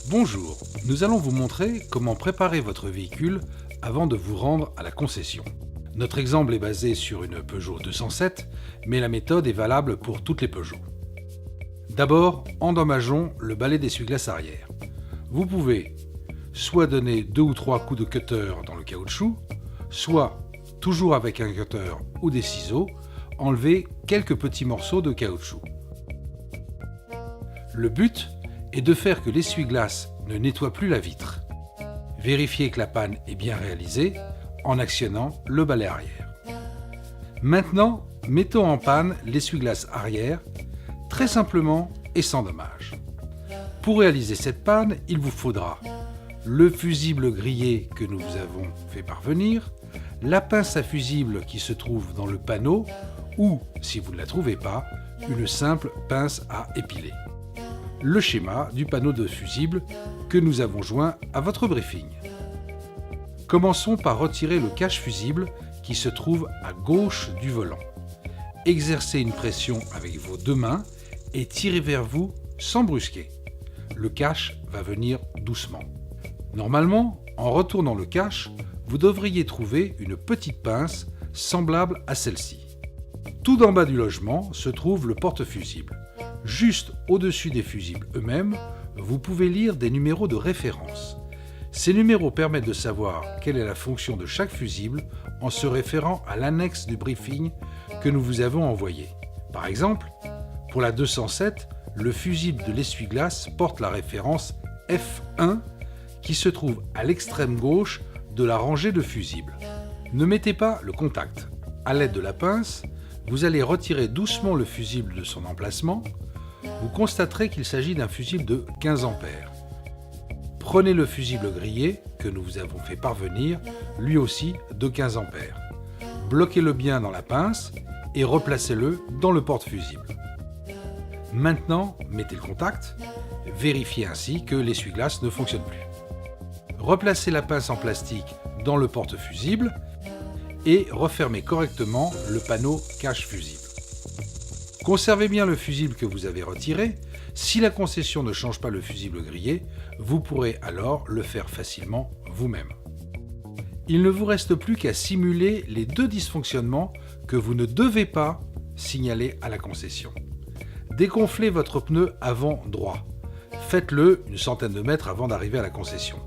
Bonjour, nous allons vous montrer comment préparer votre véhicule avant de vous rendre à la concession. Notre exemple est basé sur une Peugeot 207, mais la méthode est valable pour toutes les Peugeot. D'abord, endommageons le balai d'essuie-glace arrière. Vous pouvez soit donner 2 ou 3 coups de cutter dans le caoutchouc, soit, toujours avec un cutter ou des ciseaux, enlever quelques petits morceaux de caoutchouc. Le but est de faire que l'essuie-glace ne nettoie plus la vitre. Vérifiez que la panne est bien réalisée en actionnant le balai arrière. Maintenant, mettons en panne l'essuie-glace arrière, très simplement et sans dommage. Pour réaliser cette panne, il vous faudra le fusible grillé que nous vous avons fait parvenir, la pince à fusible qui se trouve dans le panneau ou, si vous ne la trouvez pas, une simple pince à épiler. Le schéma du panneau de fusible que nous avons joint à votre briefing. Commençons par retirer le cache fusible qui se trouve à gauche du volant. Exercez une pression avec vos deux mains et tirez vers vous sans brusquer. Le cache va venir doucement. Normalement, en retournant le cache, vous devriez trouver une petite pince semblable à celle-ci. Tout en bas du logement se trouve le porte-fusible. Juste au-dessus des fusibles eux-mêmes, vous pouvez lire des numéros de référence. Ces numéros permettent de savoir quelle est la fonction de chaque fusible en se référant à l'annexe du briefing que nous vous avons envoyé. Par exemple, pour la 207, le fusible de l'essuie-glace porte la référence F1 qui se trouve à l'extrême gauche de la rangée de fusibles. Ne mettez pas le contact. À l'aide de la pince, vous allez retirer doucement le fusible de son emplacement. Vous constaterez qu'il s'agit d'un fusible de 15 A. Prenez le fusible grillé que nous vous avons fait parvenir, lui aussi de 15 A. Bloquez-le bien dans la pince et replacez-le dans le porte-fusible. Maintenant, mettez le contact. Vérifiez ainsi que l'essuie-glace ne fonctionne plus. Replacez la pince en plastique dans le porte-fusible et refermez correctement le panneau cache fusible. Conservez bien le fusible que vous avez retiré. Si la concession ne change pas le fusible grillé, vous pourrez alors le faire facilement vous-même. Il ne vous reste plus qu'à simuler les deux dysfonctionnements que vous ne devez pas signaler à la concession. Dégonflez votre pneu avant droit. Faites-le une centaine de mètres avant d'arriver à la concession.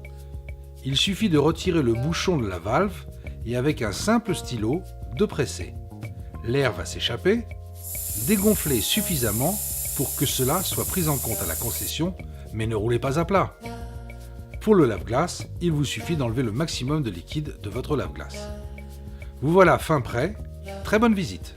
Il suffit de retirer le bouchon de la valve et avec un simple stylo, de presser. L'air va s'échapper. Dégonflez suffisamment pour que cela soit pris en compte à la concession, mais ne roulez pas à plat. Pour le lave-glace, il vous suffit d'enlever le maximum de liquide de votre lave-glace. Vous voilà fin prêt. Très bonne visite.